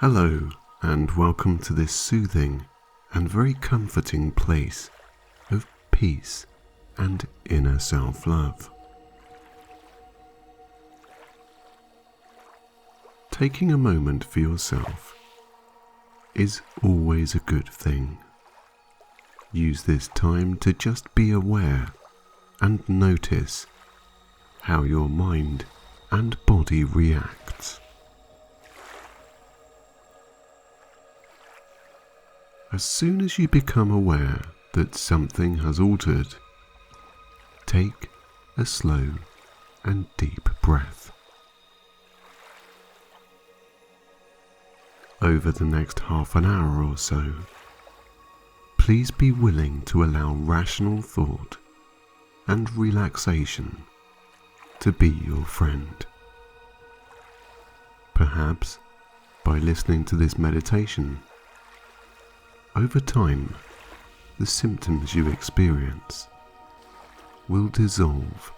Hello, and welcome to this soothing and very comforting place of peace and inner self-love. Taking a moment for yourself is always a good thing. Use this time to just be aware and notice how your mind and body reacts. As soon as you become aware that something has altered, take a slow and deep breath. Over the next half an hour or so, please be willing to allow rational thought and relaxation to be your friend. Perhaps by listening to this meditation, over time, the symptoms you experience will dissolve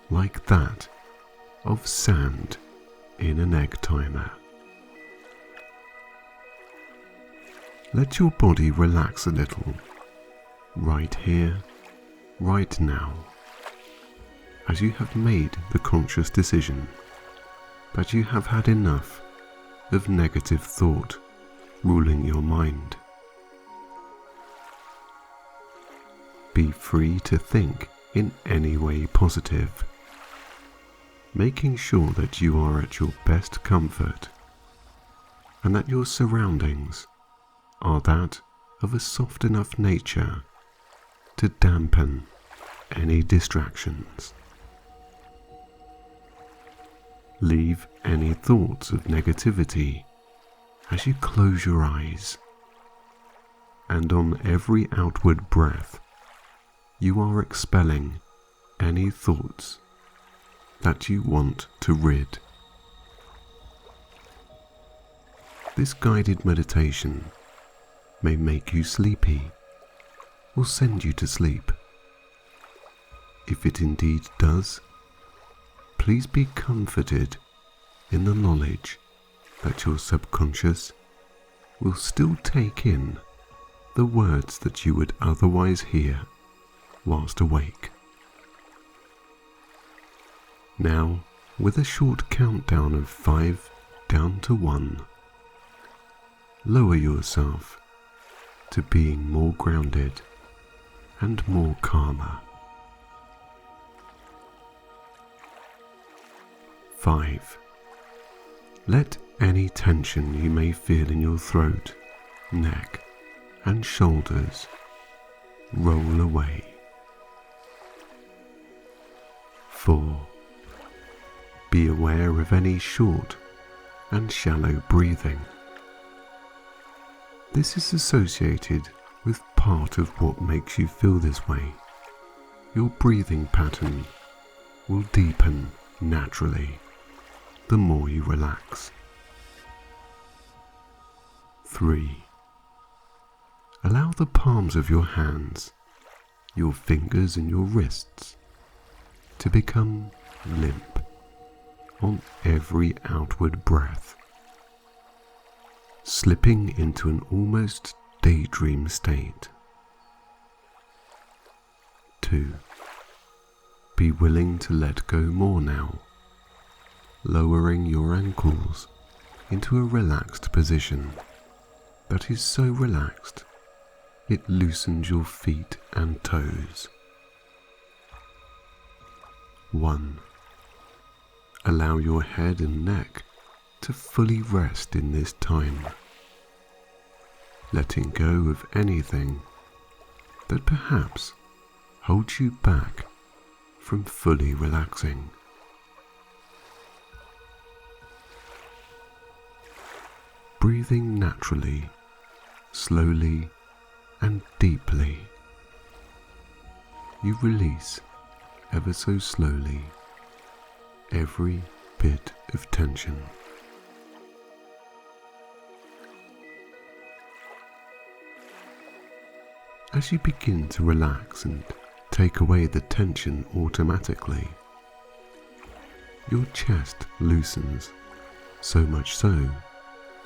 like that of sand in an egg timer. Let your body relax a little, right here, right now, as you have made the conscious decision that you have had enough of negative thought ruling your mind. Be free to think in any way positive, making sure that you are at your best comfort and that your surroundings are that of a soft enough nature to dampen any distractions. Leave any thoughts of negativity as you close your eyes, and on every outward breath, you are expelling any thoughts that you want to rid. This guided meditation may make you sleepy or send you to sleep. If it indeed does, please be comforted in the knowledge that your subconscious will still take in the words that you would otherwise hear whilst awake. Now, with a short countdown of 5 down to 1, lower yourself to being more grounded and more calmer. 5. Let any tension you may feel in your throat, neck, and shoulders roll away. 4. Be aware of any short and shallow breathing. This is associated with part of what makes you feel this way. Your breathing pattern will deepen naturally the more you relax. 3. Allow the palms of your hands, your fingers and your wrists to become limp on every outward breath, slipping into an almost daydream state. 2. Be willing to let go more now, lowering your ankles into a relaxed position that is so relaxed it loosens your feet and toes. 1. Allow your head and neck to fully rest in this time, letting go of anything that perhaps holds you back from fully relaxing. Breathing naturally, slowly and deeply, you release ever so slowly every bit of tension. As you begin to relax and take away the tension automatically, your chest loosens, so much so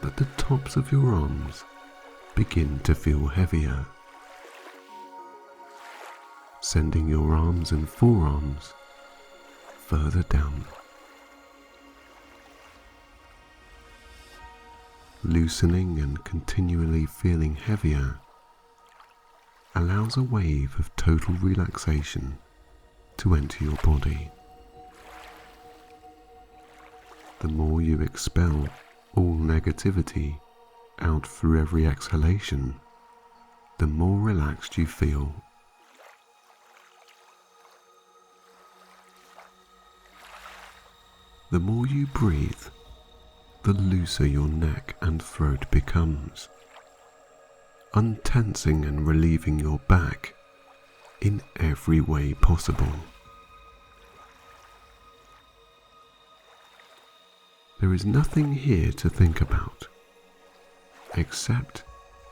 that the tops of your arms begin to feel heavier, sending your arms and forearms further down. Loosening and continually feeling heavier allows a wave of total relaxation to enter your body. The more you expel all negativity out through every exhalation, the more relaxed you feel. The more you breathe, the looser your neck and throat becomes, untensing and relieving your back in every way possible. There is nothing here to think about, except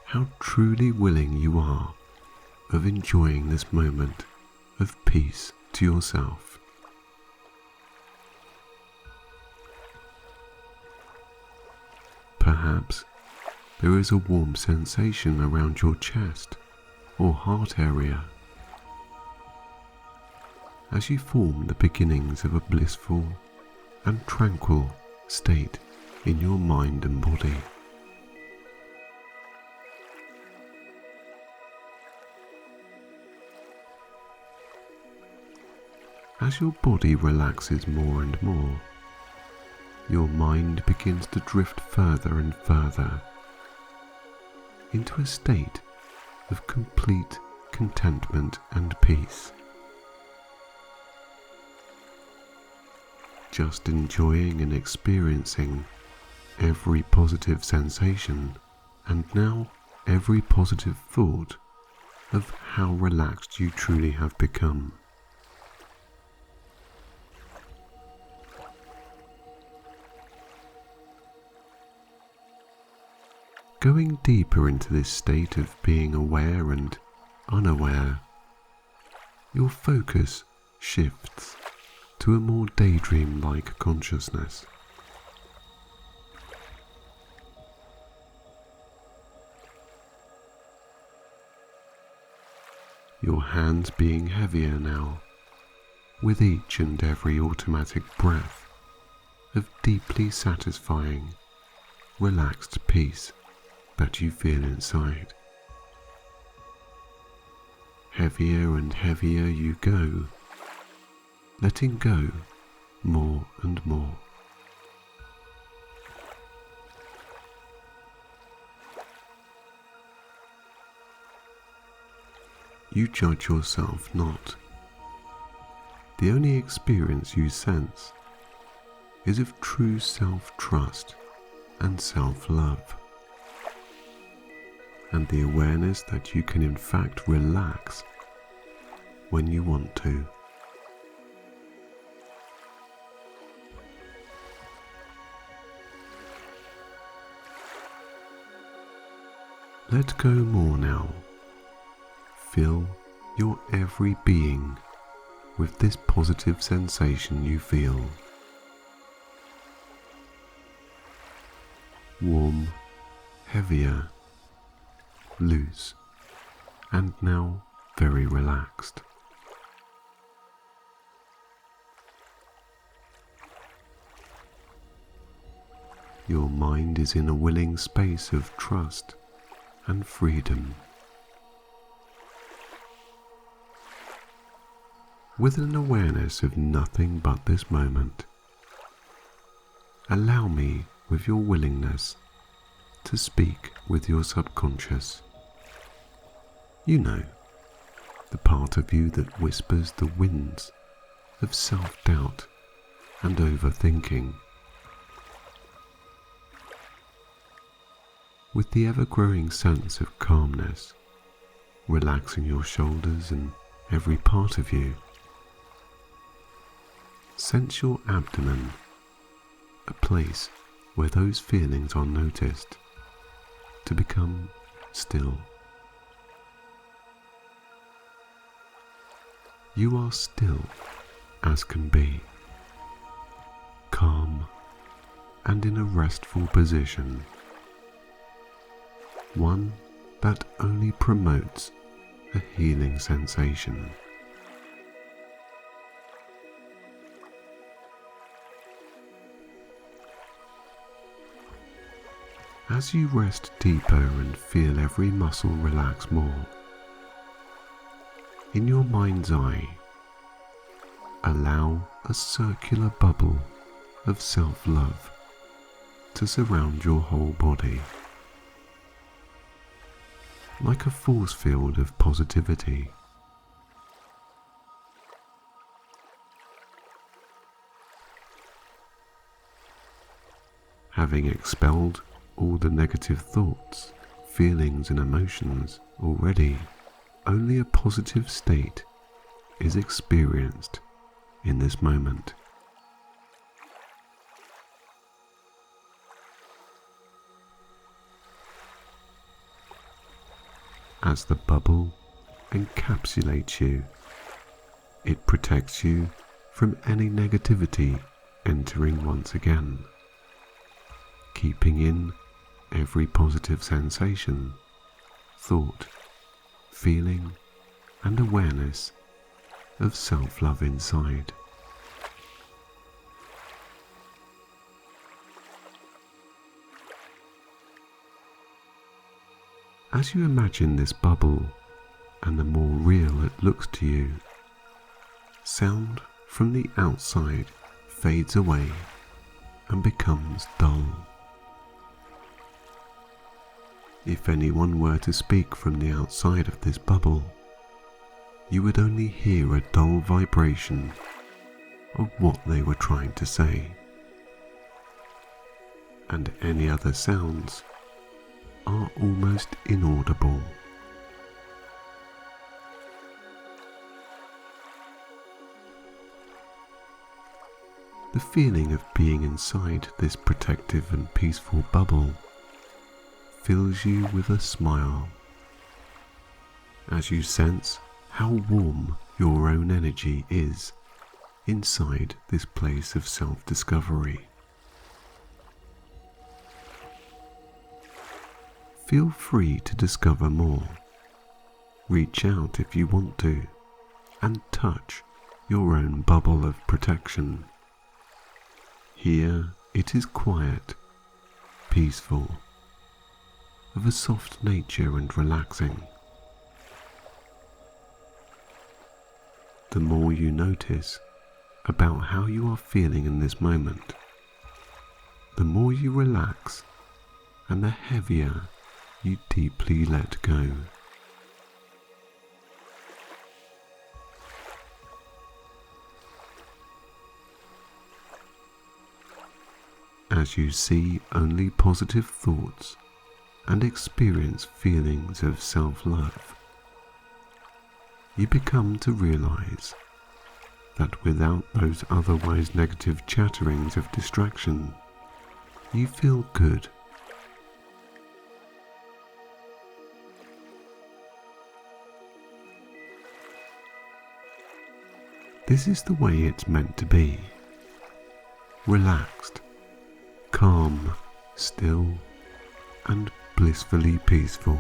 how truly willing you are of enjoying this moment of peace to yourself. Perhaps there is a warm sensation around your chest or heart area as you form the beginnings of a blissful and tranquil state in your mind and body. As your body relaxes more and more, your mind begins to drift further and further into a state of complete contentment and peace. Just enjoying and experiencing every positive sensation and now every positive thought of how relaxed you truly have become. Going deeper into this state of being aware and unaware, your focus shifts to a more daydream-like consciousness. Your hands being heavier now, with each and every automatic breath of deeply satisfying, relaxed peace that you feel inside. Heavier and heavier you go, letting go more and more. You judge yourself not. The only experience you sense is of true self-trust and self-love, and the awareness that you can in fact relax when you want to. Let go more now. Fill your every being with this positive sensation you feel. Warm, heavier, loose, and now very relaxed. Your mind is in a willing space of trust and freedom. With an awareness of nothing but this moment, allow me, with your willingness, to speak with your subconscious. You know, the part of you that whispers the winds of self-doubt and overthinking. With the ever-growing sense of calmness, relaxing your shoulders and every part of you, sense your abdomen, a place where those feelings are noticed, to become still. You are still as can be, calm and in a restful position one that only promotes a healing sensation. As you rest deeper and feel every muscle relax more, in your mind's eye, allow a circular bubble of self-love to surround your whole body, like a force field of positivity. Having expelled all the negative thoughts, feelings and emotions already, only a positive state is experienced in this moment. As the bubble encapsulates you, it protects you from any negativity entering once again, keeping in every positive sensation, thought, feeling and awareness of self-love inside. As you imagine this bubble and the more real it looks to you, sound from the outside fades away and becomes dull. If anyone were to speak from the outside of this bubble, you would only hear a dull vibration of what they were trying to say, and any other sounds are almost inaudible. The feeling of being inside this protective and peaceful bubble fills you with a smile as you sense how warm your own energy is inside this place of self-discovery. Feel free to discover more. Reach out if you want to, and touch your own bubble of protection. Here it is quiet, peaceful, of a soft nature and relaxing. The more you notice about how you are feeling in this moment, the more you relax and the heavier you deeply let go. As you see only positive thoughts and experience feelings of self-love, you become to realize that without those otherwise negative chatterings of distraction, you feel good. This is the way it's meant to be. Relaxed, calm, still, and blissfully peaceful.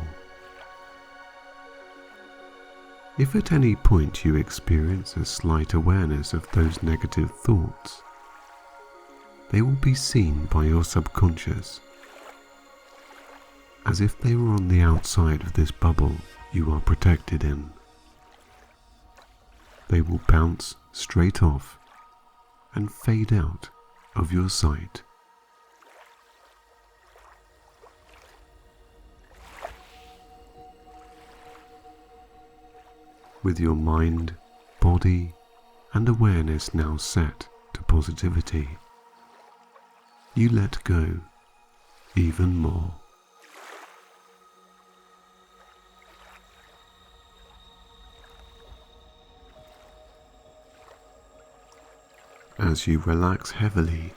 If at any point you experience a slight awareness of those negative thoughts, they will be seen by your subconscious, as if they were on the outside of this bubble you are protected in. They will bounce straight off and fade out of your sight. With your mind, body, and awareness now set to positivity, you let go even more. As you relax heavily,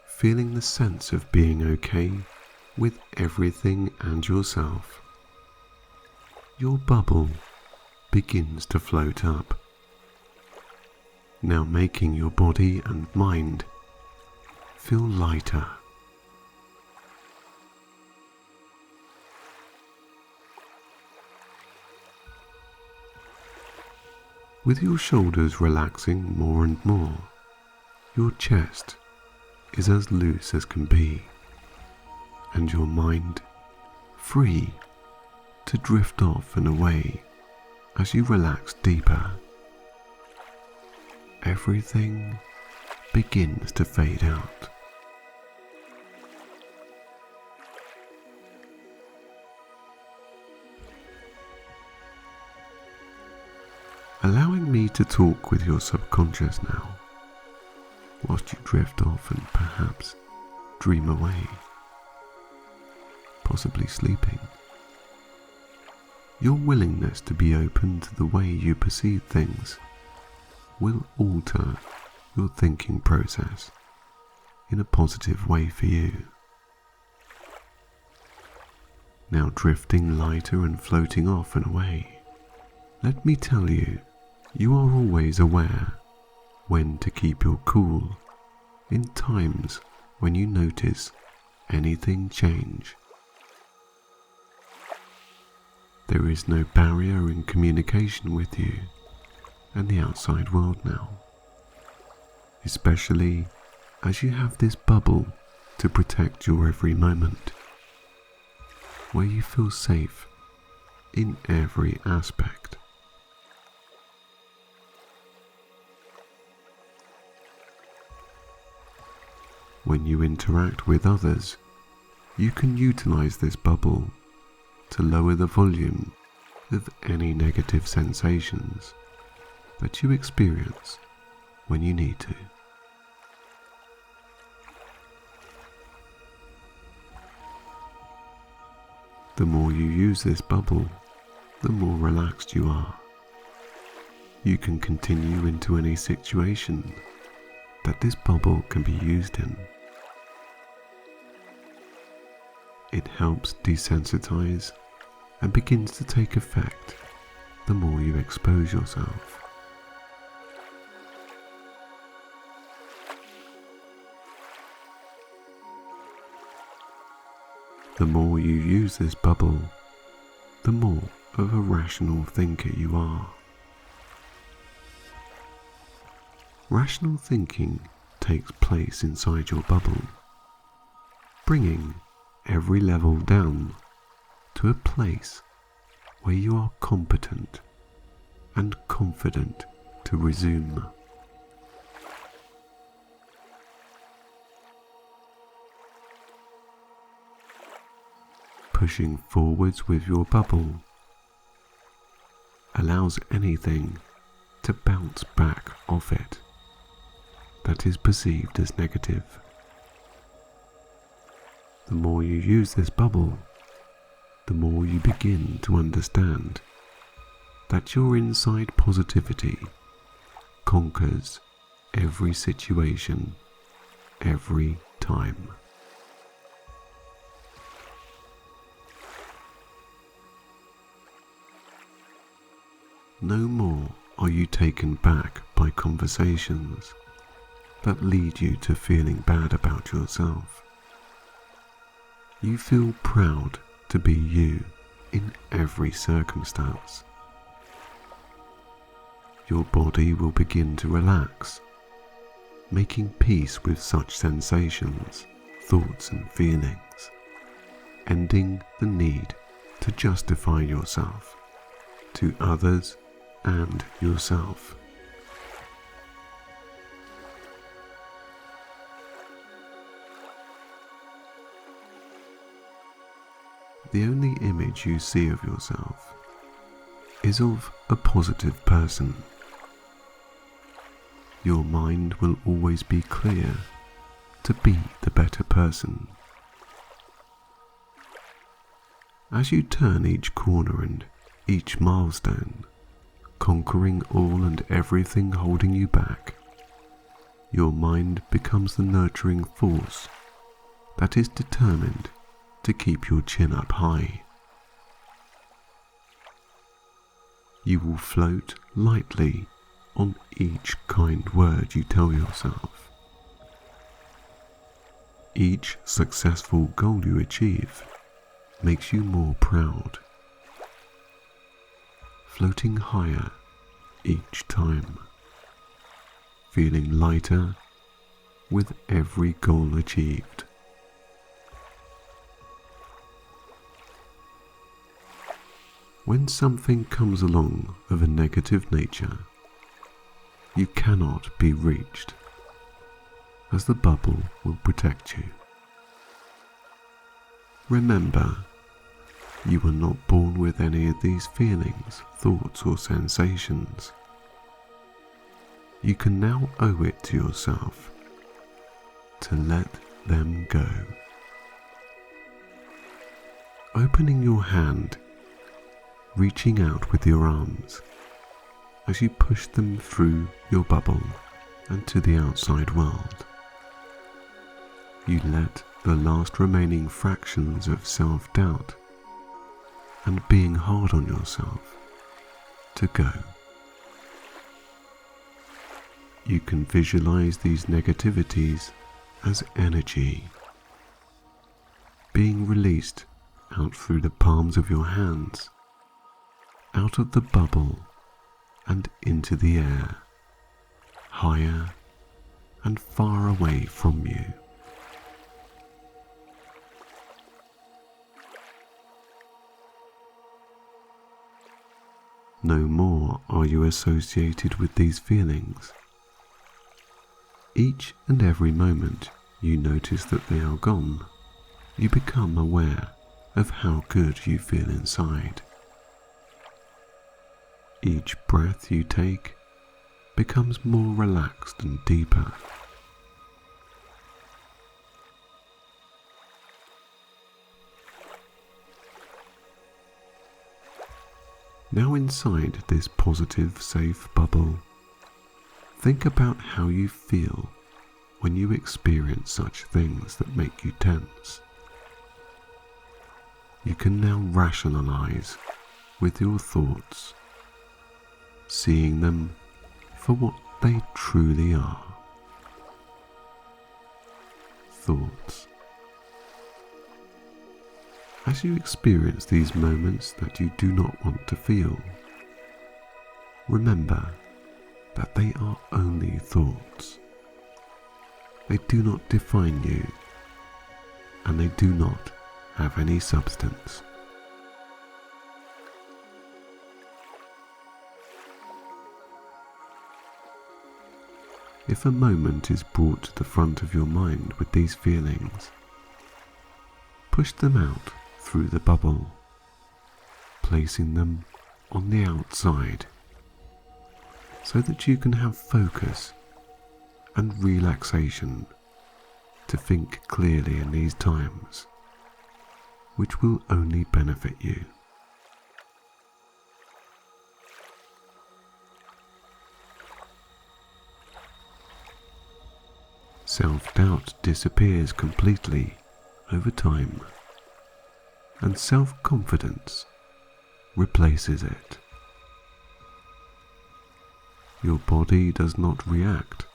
feeling the sense of being okay with everything and yourself, your bubble begins to float up, now making your body and mind feel lighter. With your shoulders relaxing more and more, your chest is as loose as can be, and your mind free to drift off and away as you relax deeper. Everything begins to fade out. Allowing me to talk with your subconscious now, whilst you drift off and perhaps dream away, possibly sleeping. Your willingness to be open to the way you perceive things will alter your thinking process in a positive way for you. Now drifting lighter and floating off and away, let me tell you, you are always aware when to keep your cool in times when you notice anything change. There is no barrier in communication with you and the outside world now, especially as you have this bubble to protect your every moment, where you feel safe in every aspect. When you interact with others, you can utilize this bubble to lower the volume of any negative sensations that you experience when you need to. The more you use this bubble, the more relaxed you are. You can continue into any situation that this bubble can be used in. It helps desensitize and begins to take effect the more you expose yourself. The more you use this bubble, the more of a rational thinker you are. Rational thinking takes place inside your bubble, bringing every level down to a place where you are competent and confident to resume. Pushing forwards with your bubble allows anything to bounce back off it that is perceived as negative. The more you use this bubble, the more you begin to understand that your inside positivity conquers every situation, every time. No more are you taken back by conversations that lead you to feeling bad about yourself. You feel proud to be you in every circumstance. Your body will begin to relax, making peace with such sensations, thoughts and feelings, ending the need to justify yourself to others and yourself. The only image you see of yourself is of a positive person. Your mind will always be clear to be the better person. As you turn each corner and each milestone, conquering all and everything holding you back, your mind becomes the nurturing force that is determined to keep your chin up high. You will float lightly on each kind word you tell yourself. Each successful goal you achieve makes you more proud. Floating higher each time, feeling lighter with every goal achieved. When something comes along of a negative nature, you cannot be reached, as the bubble will protect you. Remember, you were not born with any of these feelings, thoughts or sensations. You can now owe it to yourself to let them go. Opening your hand, reaching out with your arms as you push them through your bubble and to the outside world. You let the last remaining fractions of self-doubt and being hard on yourself to go. You can visualize these negativities as energy being released out through the palms of your hands, out of the bubble and into the air, higher and far away from you. No more are you associated with these feelings. Each and every moment you notice that they are gone, you become aware of how good you feel inside. Each breath you take becomes more relaxed and deeper. Now inside this positive, safe bubble, think about how you feel when you experience such things that make you tense. You can now rationalize with your thoughts, seeing them for what they truly are. Thoughts. As you experience these moments that you do not want to feel, remember that they are only thoughts. They do not define you, and they do not have any substance. If a moment is brought to the front of your mind with these feelings, push them out through the bubble, placing them on the outside so that you can have focus and relaxation to think clearly in these times, which will only benefit you. Self-doubt disappears completely over time, and self-confidence replaces it. Your body does not react,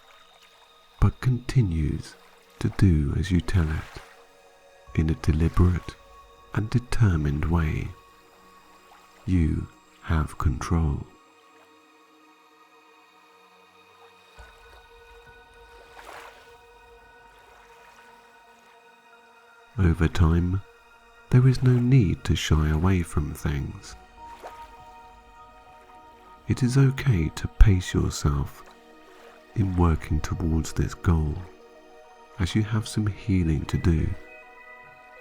but continues to do as you tell it in a deliberate and determined way. You have control. Over time, there is no need to shy away from things. It is okay to pace yourself in working towards this goal, as you have some healing to do,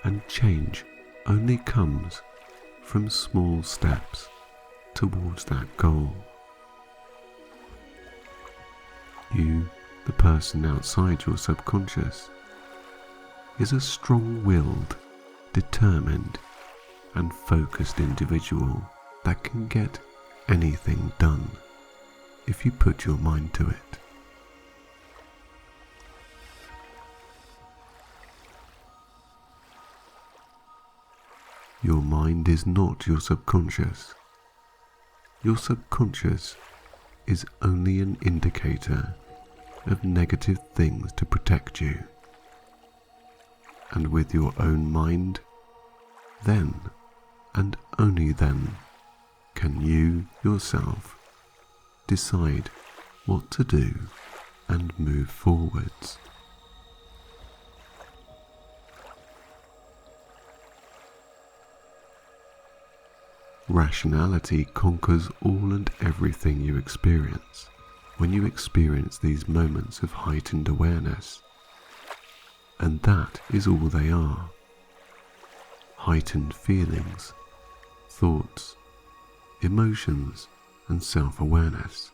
and change only comes from small steps towards that goal. You, the person outside your subconscious, is a strong-willed, determined and focused individual that can get anything done if you put your mind to it. Your mind is not your subconscious. Your subconscious is only an indicator of negative things to protect you. And with your own mind, then and only then can you yourself decide what to do and move forwards. Rationality conquers all and everything you experience when you experience these moments of heightened awareness, and that is all they are: heightened feelings, thoughts, emotions, and self-awareness.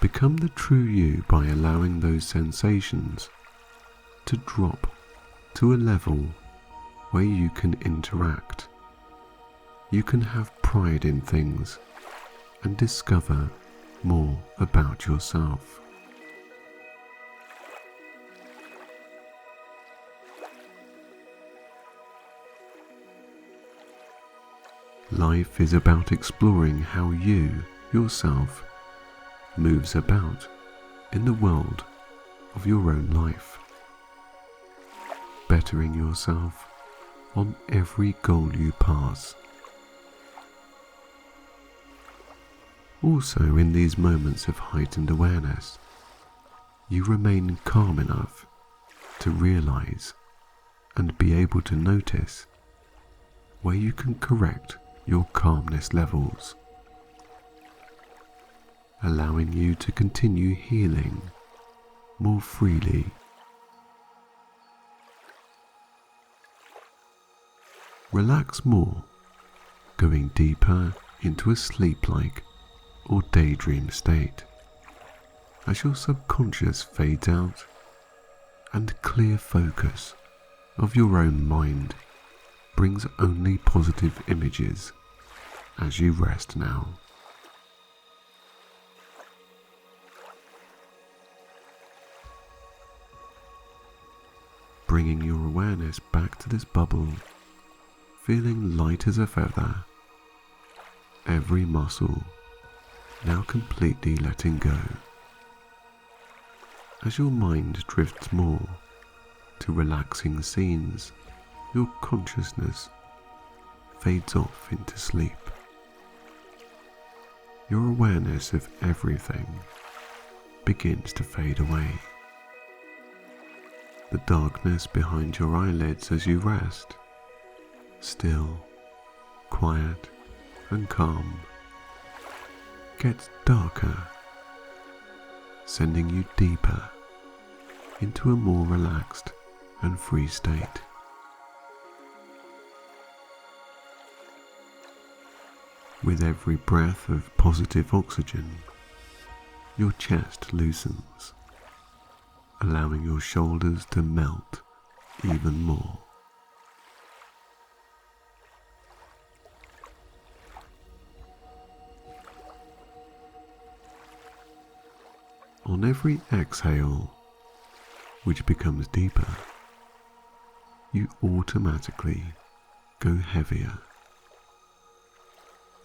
Become the true you by allowing those sensations to drop to a level where you can interact. You can have pride in things and discover more about yourself. Life is about exploring how you, yourself, moves about in the world of your own life, bettering yourself on every goal you pass. Also, in these moments of heightened awareness, you remain calm enough to realize and be able to notice where you can correct your calmness levels, allowing you to continue healing more freely. Relax more, going deeper into a sleep-like or daydream state as your subconscious fades out and clear focus of your own mind brings only positive images as you rest now. Bringing your awareness back to this bubble, feeling light as a feather, every muscle now completely letting go. As your mind drifts more to relaxing scenes, your consciousness fades off into sleep. Your awareness of everything begins to fade away. The darkness behind your eyelids as you rest, still, quiet, and calm, gets darker, sending you deeper into a more relaxed and free state. With every breath of positive oxygen, your chest loosens, allowing your shoulders to melt even more. On every exhale, which becomes deeper, you automatically go heavier.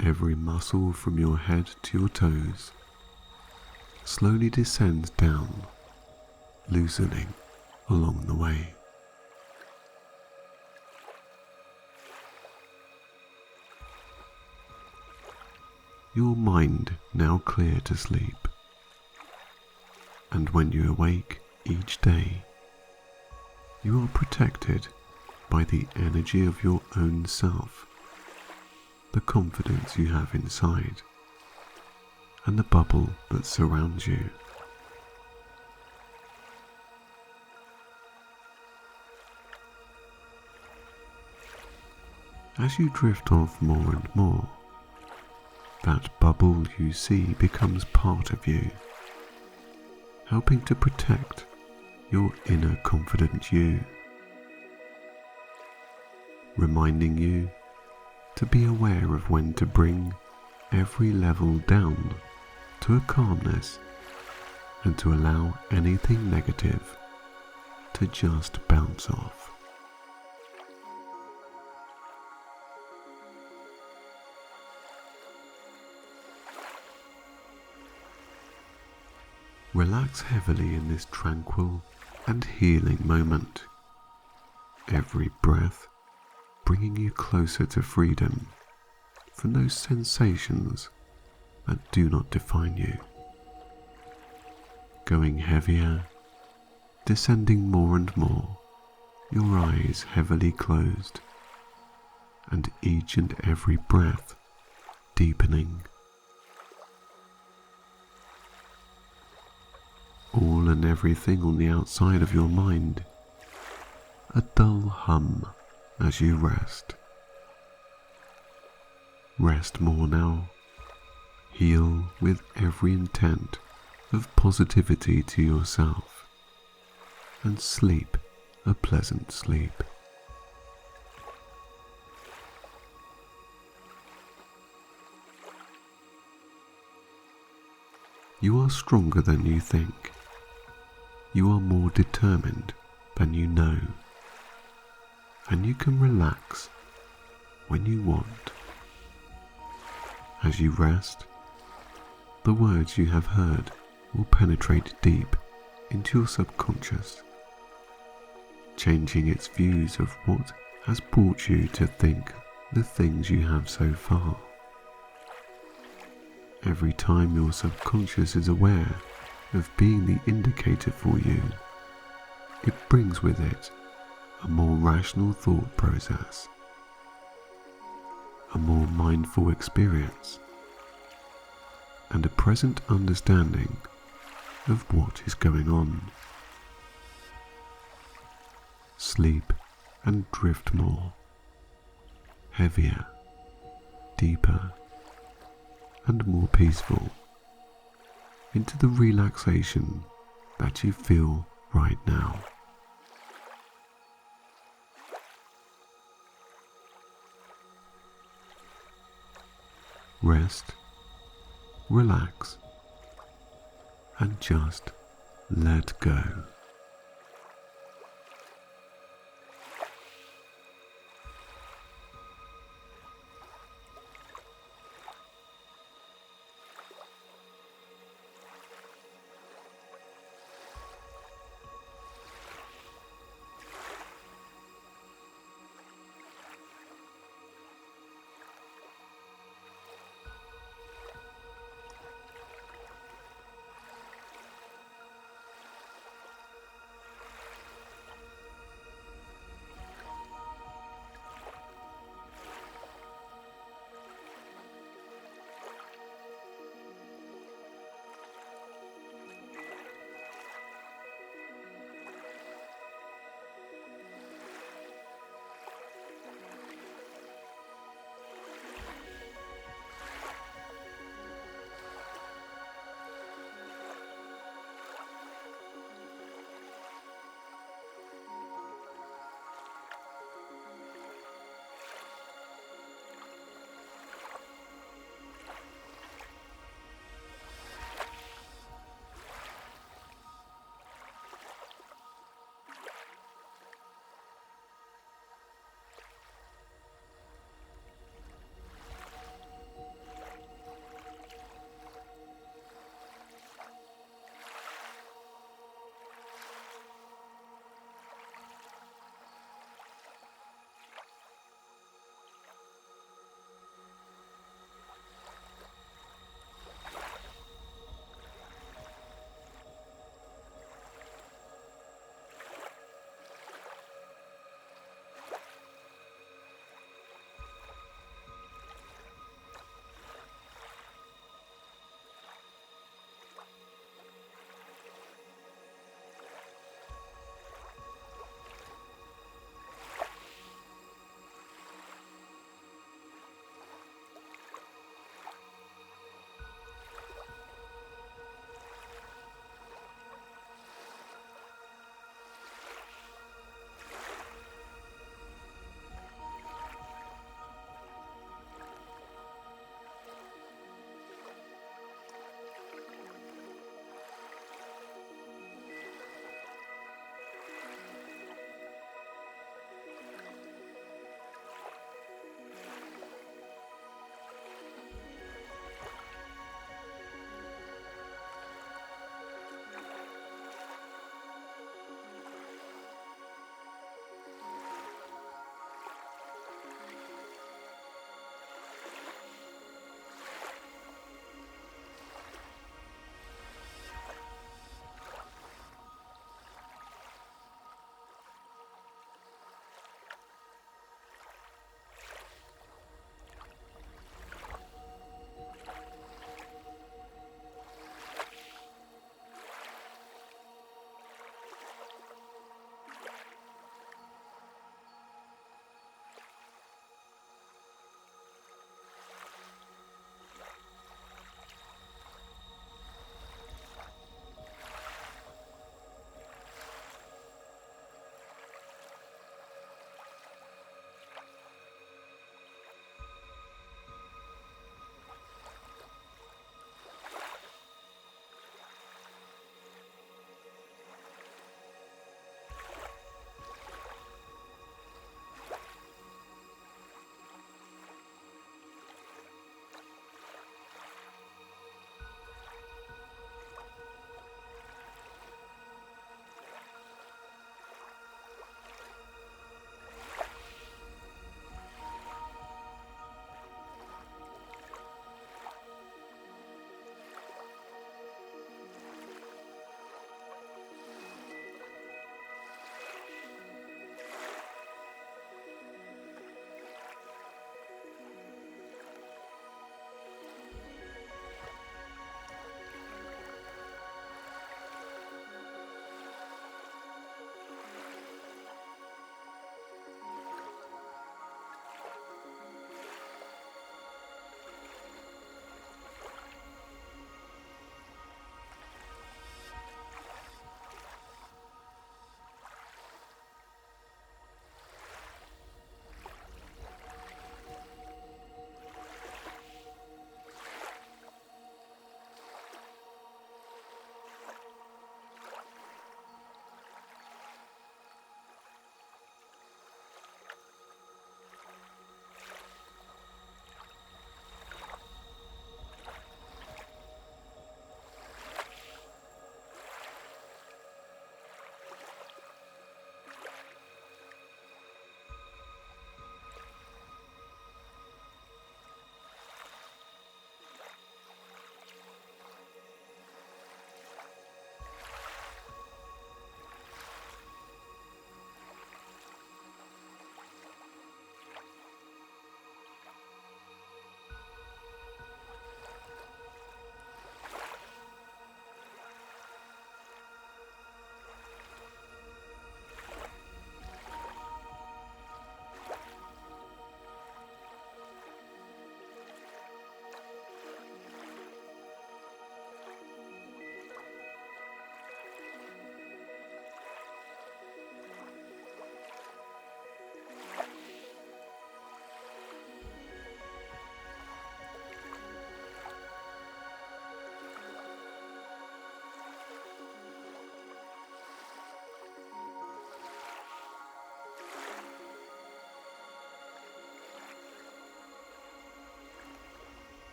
Every muscle from your head to your toes slowly descends down, loosening along the way. Your mind now clear to sleep, and when you awake each day, you are protected by the energy of your own self, the confidence you have inside, and the bubble that surrounds you. As you drift off more and more, that bubble you see becomes part of you, helping to protect your inner confident you, reminding you to be aware of when to bring every level down to a calmness and to allow anything negative to just bounce off. Relax heavily in this tranquil and healing moment. Every breath bringing you closer to freedom from those sensations that do not define you. Going heavier, descending more and more, your eyes heavily closed, and each and every breath deepening. All and everything on the outside of your mind, a dull hum as you rest. Rest more now. Heal with every intent of positivity to yourself, and sleep a pleasant sleep. You are stronger than you think. You are more determined than you know, and you can relax when you want. As you rest, the words you have heard will penetrate deep into your subconscious, changing its views of what has brought you to think the things you have so far. Every time your subconscious is aware of being the indicator for you, it brings with it a more rational thought process, a more mindful experience, and a present understanding of what is going on. Sleep and drift more, heavier, deeper, and more peaceful, into the relaxation that you feel right now. Rest, relax, and just let go.